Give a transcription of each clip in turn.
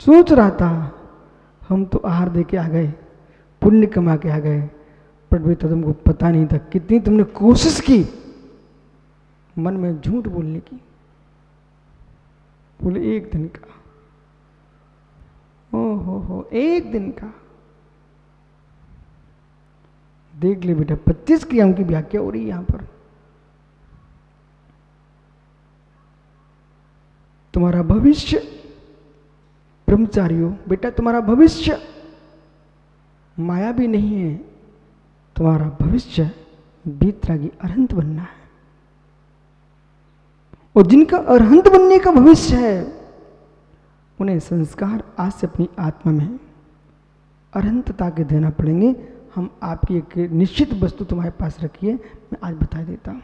सोच रहा था हम तो आहार दे के आ गए, पुण्य कमा के आ गए, पर बेटा तुमको पता नहीं था कितनी तुमने कोशिश की मन में झूठ बोलने की। बोले एक दिन का, ओ हो एक दिन का। देख ले बेटा 25 क्रियाओं की व्याख्या हो रही है यहां पर। तुम्हारा भविष्य, ब्रह्मचारियों बेटा तुम्हारा भविष्य माया भी नहीं है, तुम्हारा भविष्य वीतरागी अरहंत बनना है। और जिनका अरहंत बनने का भविष्य है उन्हें संस्कार आज से अपनी आत्मा में अरहंतता के देना पड़ेंगे। हम आपकी एक निश्चित वस्तु तुम्हारे पास रखिए, मैं आज बता देता हूं।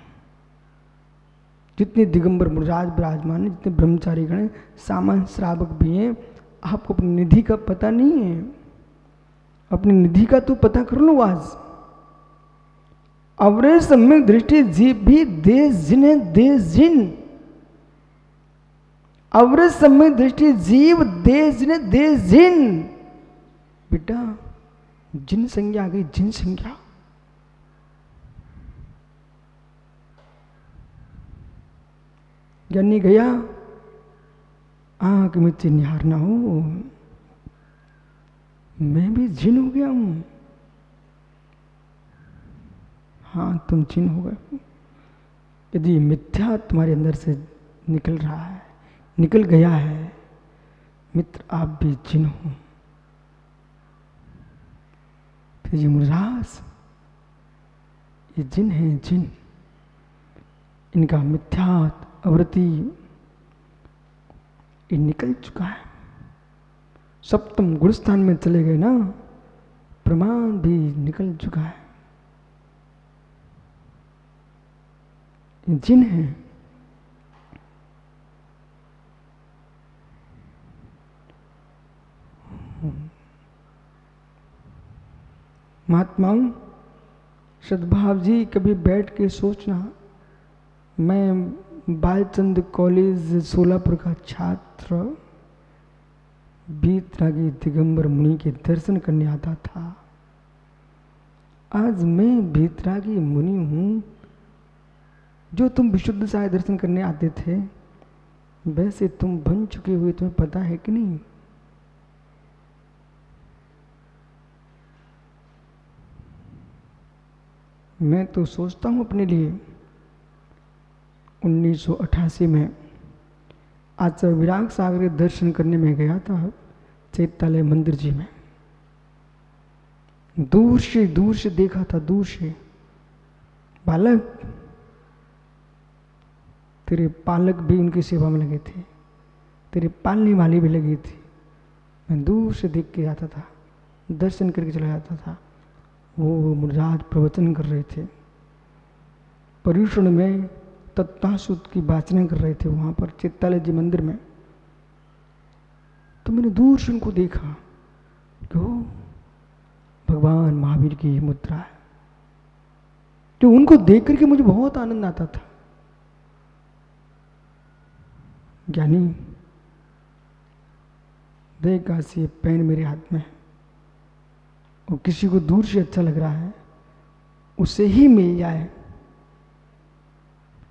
जितने दिगंबर मुराज विराजमान है, जितने ब्रह्मचारी गण हैं, सामान्य श्रावक भी हैं, आपको अपनी निधि का पता नहीं है। अपनी निधि का तो पता कर लो आज। अवरे सम्यक दृष्टि जीव भी देश जिन्हें देश जिन, अवरे सम्यक दृष्टि जीव देश जिन्हें देश जिन। बेटा जिन संज्ञा आ गई, जिन संज्ञा। ज्ञानी गया आंख में चिन्हार ना हो, मैं भी जिन हो गया हूं। हाँ तुम जिन हो गए। यदि मिथ्या तुम्हारे अंदर से निकल रहा है, निकल गया है, मित्र आप भी जिन हो। फिर ये मुरास, ये जिन है जिन, इनका मिथ्यात्व अवृत्ति ये निकल चुका है। सप्तम गुणस्थान में चले गए ना, प्रमाण भी निकल चुका है। जिन है महात्माओं, सद्भाव जी कभी बैठ के सोचना, मैं बालचंद कॉलेज सोलापुर का छात्र वीतरागी दिगंबर मुनि के दर्शन करने आता था। आज मैं वीतरागी मुनि हूं। जो तुम विशुद्ध साय दर्शन करने आते थे वैसे तुम बन चुके हुए, तुम्हें पता है कि नहीं? मैं तो सोचता हूं अपने लिए 1988 में आचार्य विराग सागर के दर्शन करने में गया था चैत्यालय मंदिर जी में। दूर से देखा था, दूर से, बालक तेरे पालक भी उनकी सेवा में लगे थे, तेरे पालने वाली भी लगी थी। मैं दूर से देख के आता था, दर्शन करके चला जाता था। वो मुराद प्रवचन कर रहे थे, पर्युषण में तत्वासुत की वाचना कर रहे थे वहां पर चित्तालय जी मंदिर में। तो मैंने दूर से उनको देखा, क्यों भगवान महावीर की ये मुद्रा है। तो उनको देख करके मुझे बहुत आनंद आता था। ज्ञानी देख काशी पेन मेरे हाथ में, और किसी को दूर से अच्छा लग रहा है, उसे ही मिल जाए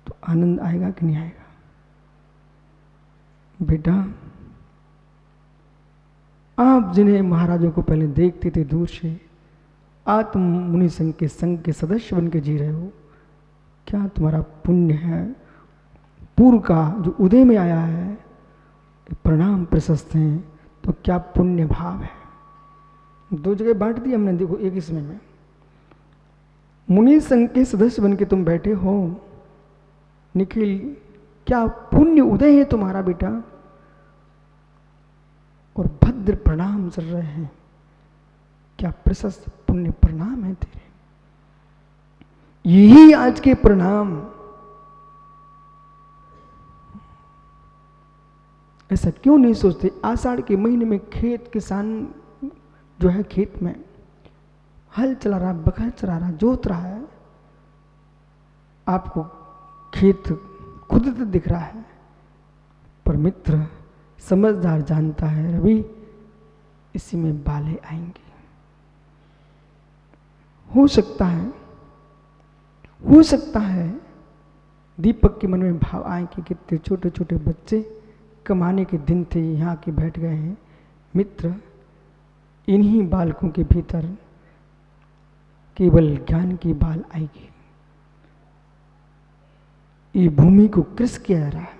तो आनंद आएगा कि नहीं आएगा? बेटा आप जिन्हें महाराजों को पहले देखते थे दूर से, आत्म मुनि संघ के सदस्य बन के जी रहे हो। क्या तुम्हारा पुण्य है? पूर्व का जो उदय में आया है, प्रणाम प्रशस्त हैं, तो क्या पुण्य भाव है? दो जगह बांट दिया हमने, देखो एक इसमें में मुनि संघ के सदस्य बन के तुम बैठे हो। निखिल क्या पुण्य उदय है तुम्हारा बेटा? और भद्र प्रणाम चल रहे हैं, क्या प्रशस्त पुण्य प्रणाम है तेरे? यही आज के प्रणाम। ऐसा क्यों नहीं सोचते? आषाढ़ के महीने में खेत किसान जो है खेत में हल चला रहा, बखर चला रहा, जोत रहा है, आपको खेत खुद दिख रहा है, पर मित्र समझदार जानता है रवि इसी में बाले आएंगे। हो सकता है दीपक के मन में भाव आए कि कितने छोटे छोटे बच्चे, कमाने के दिन थे, यहाँ के बैठ गए हैं। मित्र, इन्हीं बालकों के भीतर केवल ज्ञान की बाल आएगी। ये भूमि को कृषि किया जा रहा है,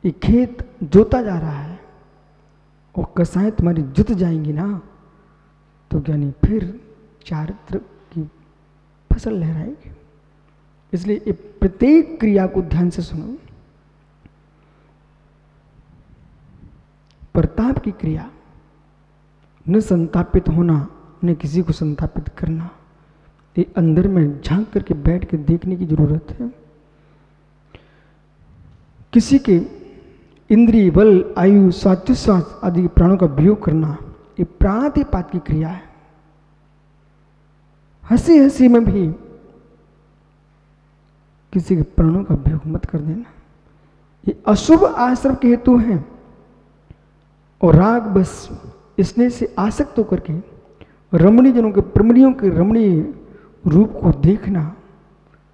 ये खेत जोता जा रहा है, और कसाएं तुम्हारी जुत जाएंगी ना, तो ज्ञानी फिर चारित्र की फसल लहराएगी। इसलिए ये प्रत्येक क्रिया को ध्यान से सुनो। प्रताप की क्रिया, न संतापित होना, न किसी को संतापित करना, ये अंदर में झांक करके बैठ के देखने की जरूरत है। किसी के इंद्रिय बल, आयु, स्वात्युश्वास आदि प्राणों का वियोग करना, ये प्राणातिपात की क्रिया है। हंसी हंसी में भी किसी के प्राणों का वियोग मत कर देना, ये अशुभ आश्रम के हेतु हैं। और राग बस स्नेह से आसक्त होकर के रमणीय जनों के, प्रमणियों के रमणीय रूप को देखना,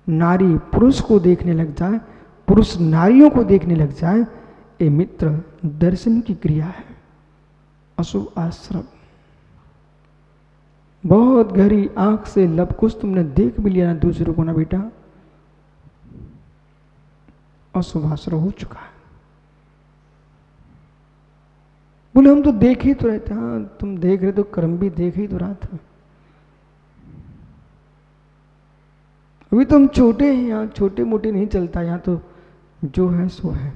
नारी पुरुष को देखने लग जाए, पुरुष नारियों को देखने लग जाए, ये मित्र दर्शन की क्रिया है, अशुभ आश्रम। बहुत गहरी आंख से लब कुछ तुमने देख भी लिया ना दूसरों को ना बेटा, अशुभ आश्रम हो चुका है। बोले हम तो देख ही तो रहे थे। हाँ, तुम देख रहे तो कर्म भी देख ही तो रहा था। अभी तो हम छोटे हैं, यहाँ छोटे मोटे नहीं चलता, यहाँ तो जो है सो है।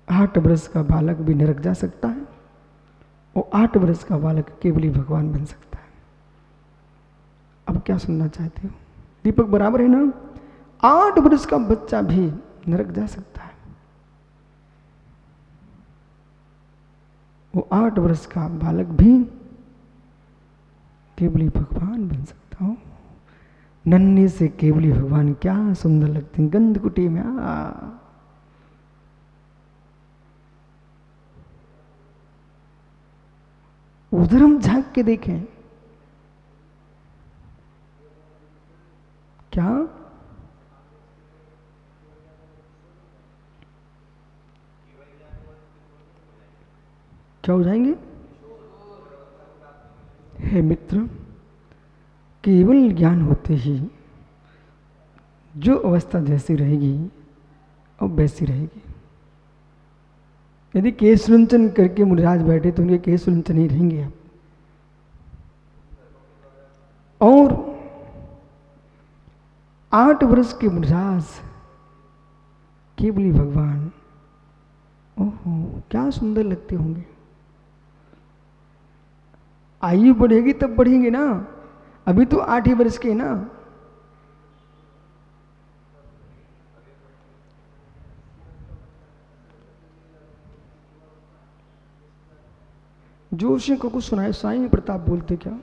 8 वर्ष का बालक भी नरक जा सकता है, और 8 वर्ष का बालक केवल ही भगवान बन सकता है। अब क्या सुनना चाहते हो? दीपक बराबर है ना? 8 वर्ष का बच्चा भी नरक जा सकता है, वो 8 वर्ष का बालक भी केवली भगवान बन सकता हो। नन्हे से केवली भगवान क्या सुंदर लगते हैं गंधकुटी में। उधर हम झांक के देखें, क्या क्या हो जाएंगे? हे मित्र, केवल ज्ञान होते ही जो अवस्था जैसी रहेगी अब वैसी रहेगी। यदि केश रुंचन करके मुनिराज बैठे तो उनके केश रुंचन ही रहेंगे अब। और 8 वर्ष के मुनिराज केवली भगवान, ओहो क्या सुंदर लगते होंगे। आयु बढ़ेगी तब बढ़ेंगे ना, अभी तो 8 ही वर्ष के ना। जोशी को कुछ सुनाए, साईं प्रताप बोलते क्या?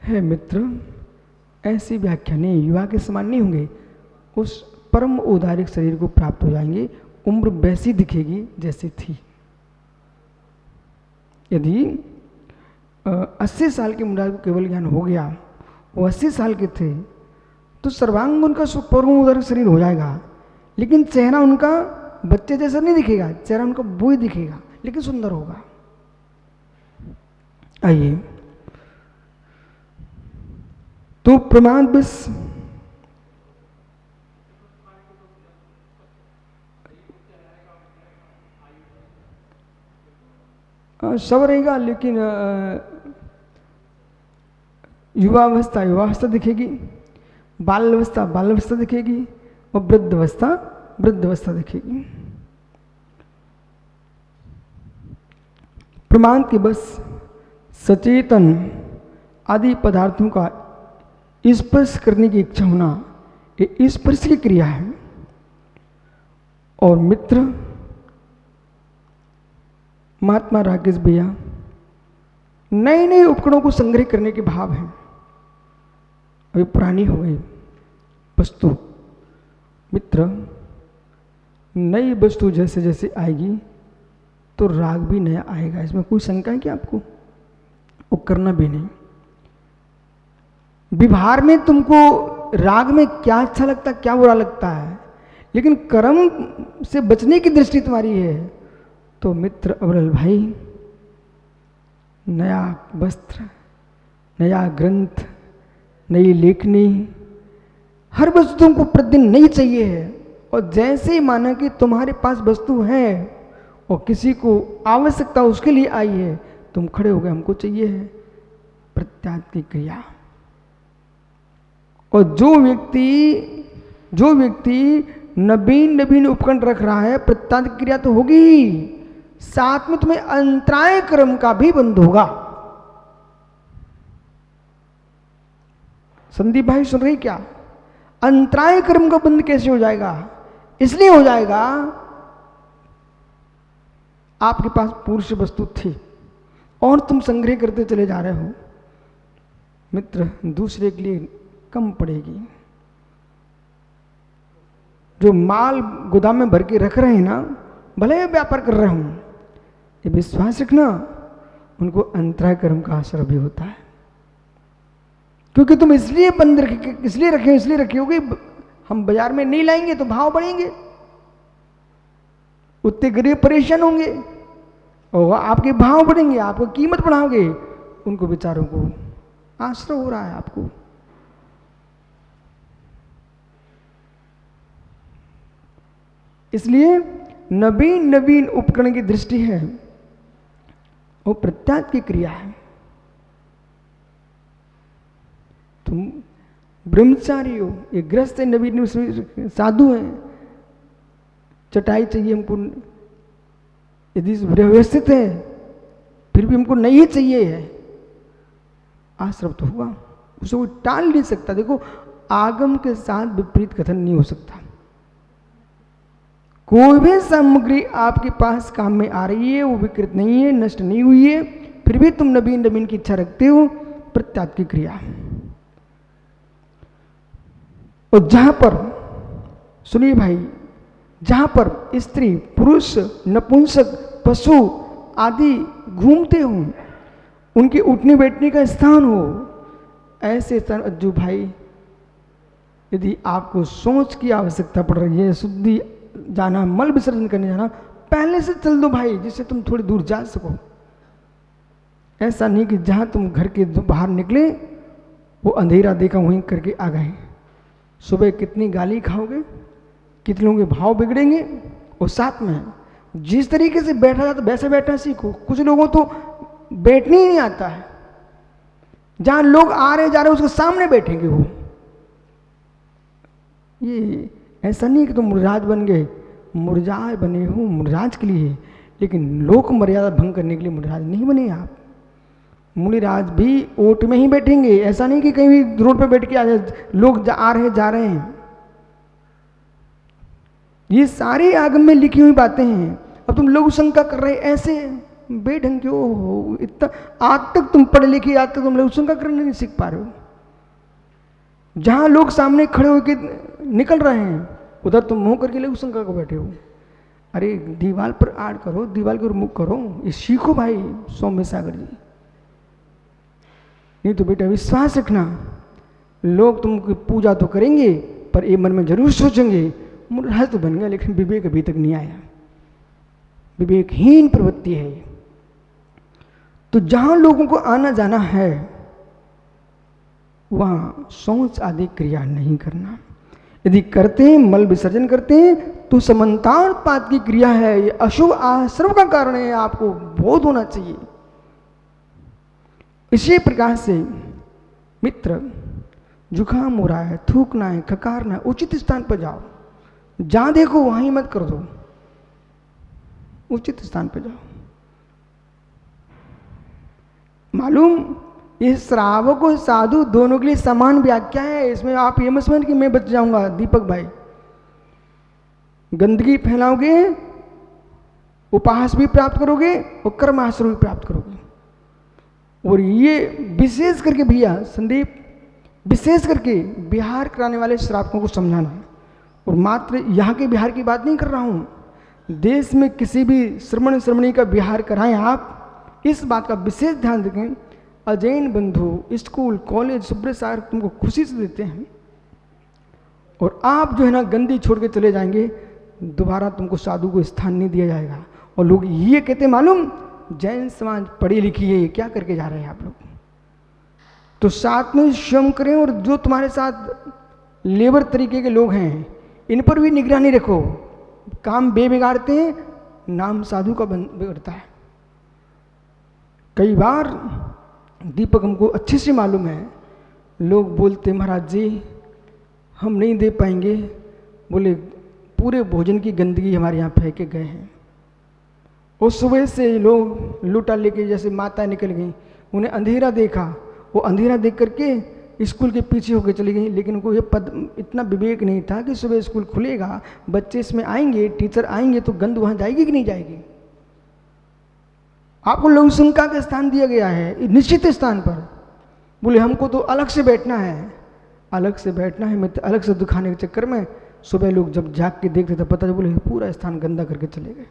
है मित्र, ऐसी व्याख्या नहीं, युवा के समान नहीं होंगे, उस परम औदारिक शरीर को प्राप्त हो जाएंगे। उम्र वैसी दिखेगी जैसी थी। यदि 80 साल के मुनिराज को केवल ज्ञान हो गया, वो 80 साल के थे, तो सर्वांग उनका परम औदारिक शरीर हो जाएगा, लेकिन चेहरा उनका बच्चे जैसा नहीं दिखेगा, चेहरा उनका बोई दिखेगा, लेकिन सुंदर होगा। आइए, तो प्रमाद बस सब रहेगा, लेकिन युवावस्था युवावस्था दिखेगी, बाल्यावस्था बाल्यावस्था दिखेगी, और वृद्धावस्था वृद्धावस्था दिखेगी। प्रमाद के बस सचेतन आदि पदार्थों का स्पर्श करने की इच्छा होना, ये स्पर्श की क्रिया है। और मित्र महात्मा राकेश भैया नए नए उपकरणों को संग्रह करने के भाव हैं। अभी पुरानी हो गई वस्तु। मित्र, नई वस्तु जैसे जैसे आएगी तो राग भी नया आएगा, इसमें कोई शंका है क्या आपको? वो करना भी नहीं। व्यवहार में तुमको राग में क्या अच्छा लगता है, क्या बुरा लगता है, लेकिन कर्म से बचने की दृष्टि तुम्हारी है। तो मित्र अवरल भाई, नया वस्त्र, नया ग्रंथ, नई लेखनी, हर वस्तु तुमको प्रतिदिन नहीं चाहिए है। और जैसे ही माना कि तुम्हारे पास वस्तु है और किसी को आवश्यकता उसके लिए आई है, तुम खड़े हो गए, हमको चाहिए है, प्रत्यात्म की क्रिया। और जो व्यक्ति नवीन नवीन उपकरण रख रहा है, प्रत्यात्म की क्रिया तो होगी ही, साथ में तुम्हें अंतराय कर्म का भी बंध होगा। संदीप भाई सुन रही क्या? अंतराय कर्म का बंध कैसे हो जाएगा? इसलिए हो जाएगा, आपके पास पुरुष वस्तु थी और तुम संग्रह करते चले जा रहे हो, मित्र दूसरे के लिए कम पड़ेगी। जो माल गोदाम में भर के रख रहे हैं ना, भले व्यापार कर रहे हूं, ये विश्वास रखना उनको अंतराय कर्म का असर भी होता है। क्योंकि तुम इसलिए बंद इसलिए रखे होगे, हम बाजार में नहीं लाएंगे तो भाव बढ़ेंगे, उतने गरीब परेशान होंगे और आपके भाव बढ़ेंगे, आपको कीमत बढ़ाओगे, उनको बेचारों को आश्रय हो रहा है आपको। इसलिए नवीन नवीन उपकरण की दृष्टि है, वो प्रत्यात्म की क्रिया है। तुम ब्रह्मचारी हो, ये ग्रस्त है, नवीन साधु हैं, चटाई चाहिए हमको, यदि व्यवस्थित है फिर भी हमको नहीं चाहिए है, आश्रम तो हुआ, उसे कोई टाल नहीं सकता। देखो, आगम के साथ विपरीत कथन नहीं हो सकता। कोई भी सामग्री आपके पास काम में आ रही है, वो विकृत नहीं है, नष्ट नहीं हुई है, फिर भी तुम नवीन नवीन की इच्छा रखते हो, प्रत्यात्म की क्रिया। और जहां पर, सुनिए भाई, जहां पर स्त्री पुरुष नपुंसक पशु आदि घूमते हो, उनके उठने बैठने का स्थान हो, ऐसे स्थान अज्जू भाई, यदि आपको सोच की आवश्यकता पड़ रही है, शुद्धि जाना, मल विसर्जन करने जाना, पहले से चल दो भाई, जिससे तुम थोड़ी दूर जा सको। ऐसा नहीं कि जहां तुम घर के बाहर निकले वो अंधेरा देखा वहीं करके आ गए। सुबह कितनी गाली खाओगे, कितने लोगों के भाव बिगड़ेंगे। और साथ में जिस तरीके से बैठा जाता वैसे बैठना सीखो। कुछ लोगों तो बैठने ही नहीं आता है, जहां लोग आ रहे जा रहे उसके सामने बैठेंगे वो। ये ऐसा नहीं कि तुम मुरजाज बन गए, मुरजाज बने हो मुरजाज के लिए, लेकिन लोक मर्यादा भंग करने के लिए मुरजाज नहीं बने आप। मुनिराज भी ओट में ही बैठेंगे, ऐसा नहीं कि कहीं भी रोड पे बैठ के आ जाए, लोग आ रहे जा रहे हैं। ये सारी आगम में लिखी हुई बातें हैं। अब तुम लोग शंका कर रहे ऐसे बेढंग क्यों हो, इतना आज तक तुम पढ़े लिखे, आज तक तुम लोग शंका करने नहीं सीख पा रहे हो। जहां लोग सामने खड़े होकर निकल रहे हैं उधर तुम मुंह करके लोग शंका को बैठे हो। अरे दीवार पर आड़ करो, दीवार के ऊपर मुख करो, ये सीखो भाई सौम्य सागर जी। नहीं तो बेटा विश्वास रखना, लोग तुमकी पूजा तो करेंगे पर ये मन में जरूर सोचेंगे मुरझा तो बन गया लेकिन विवेक अभी तक नहीं आया, विवेकहीन प्रवृत्ति है। तो जहां लोगों को आना जाना है वहां सोच आदि क्रिया नहीं करना। यदि करते हैं, मल विसर्जन करते हैं, तो समन्तानुपात की क्रिया है, ये अशुभ आश्रम का कारण है, आपको बोध होना चाहिए। इसी प्रकार से मित्र, जुकाम हो रहा है, थूकना है, खकारना है, उचित स्थान पर जाओ, जहां देखो वहीं मत कर दो, उचित स्थान पर जाओ। मालूम ये श्रावक और साधु दोनों के लिए समान व्याख्या है। इसमें आप ये मत समझ कि मैं बच जाऊंगा। दीपक भाई, गंदगी फैलाओगे, उपहास भी प्राप्त करोगे और कर्माश्रय भी प्राप्त करोगे। और ये विशेष करके भैया संदीप, विशेष करके विहार कराने वाले श्रावकों को समझाना है। और मात्र यहाँ के विहार की बात नहीं कर रहा हूँ, देश में किसी भी श्रमणी का विहार कराएं आप, इस बात का विशेष ध्यान रखें। अजैन बंधु स्कूल कॉलेज सुब्रत सागर तुमको खुशी से देते हैं, और आप जो है ना गंदी छोड़ के चले जाएंगे, दोबारा तुमको साधु को स्थान नहीं दिया जाएगा। और लोग ये कहते मालूम, जैन समाज पढ़ी लिखी है, क्या करके जा रहे हैं आप लोग। तो साथ में स्वयं करें, और जो तुम्हारे साथ लेबर तरीके के लोग हैं इन पर भी निगरानी रखो। काम बिगाड़ते हैं, नाम साधु का बिगड़ता है। कई बार दीपक हमको अच्छे से मालूम है, लोग बोलते महाराज जी हम नहीं दे पाएंगे, बोले पूरे भोजन की गंदगी हमारे यहाँ फेंके गए हैं। और सुबह से लोग लूटा लेके जैसे माता निकल गई, उन्हें अंधेरा देखा, वो अंधेरा देख करके स्कूल के पीछे होकर चली गई। लेकिन उनको ये इतना विवेक नहीं था कि सुबह स्कूल खुलेगा, बच्चे इसमें आएंगे, टीचर आएंगे, तो गंद वहाँ जाएगी कि नहीं जाएगी। आपको लघुशंका का स्थान दिया गया है निश्चित स्थान पर। बोले हमको तो अलग से बैठना है, अलग से बैठना है, मैं तो अलग से दिखाने के चक्कर में सुबह लोग जब जाग के देखते थे पता चला बोले पूरा स्थान गंदा करके चले गए।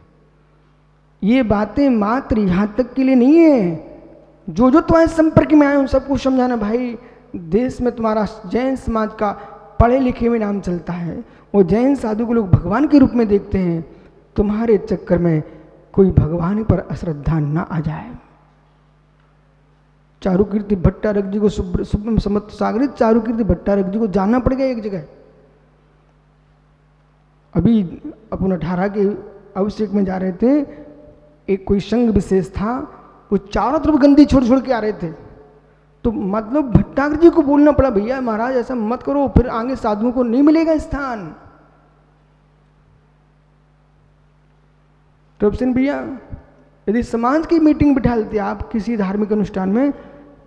ये बातें मात्र यहाँ तक के लिए नहीं है, जो तुम्हारे संपर्क में आए उन सबको समझाना, भाई देश में तुम्हारा जैन समाज का पढ़े लिखे में नाम चलता है, और जैन साधु को लोग भगवान के रूप में देखते हैं। तुम्हारे चक्कर में कोई भगवान पर अश्रद्धा ना आ जाए। चारुकीर्ति भट्टारक जी को समत सागरित चारुकीर्ति भट्टारक जी को जाना पड़ गया एक जगह। अभी अपन 18 के अभिषेक में जा रहे थे, एक कोई संघ विशेष था, वो चारों तरफ गंदी छोड़ छोड़ के आ रहे थे। तो मतलब भट्टारक जी को बोलना पड़ा, भैया महाराज ऐसा मत करो, फिर आगे साधुओं को नहीं मिलेगा स्थान। तो सिंह भैया यदि समाज की मीटिंग बिठा लेते आप किसी धार्मिक अनुष्ठान में,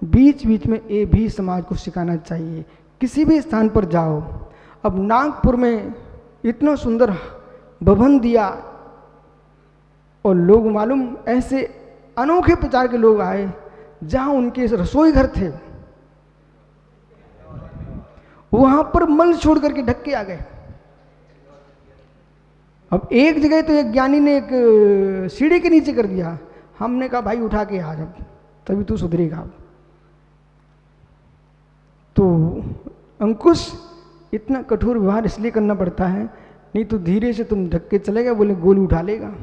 बीच बीच में ये भी समाज को सिखाना चाहिए। किसी भी स्थान पर जाओ, अब नागपुर में इतना सुंदर भवन दिया, और लोग मालूम ऐसे अनोखे प्रचार के लोग आए, जहां उनके रसोई घर थे वहां पर मल छोड़ करके ढक के आ गए। अब एक जगह तो एक ज्ञानी ने एक सीढ़ी के नीचे कर दिया, हमने कहा भाई उठा के आ जब तभी तू सुधरेगा। तो अंकुश इतना कठोर व्यवहार इसलिए करना पड़ता है, नहीं तो धीरे से तुम ढक के चले गए, बोले गोली उठा लेगा।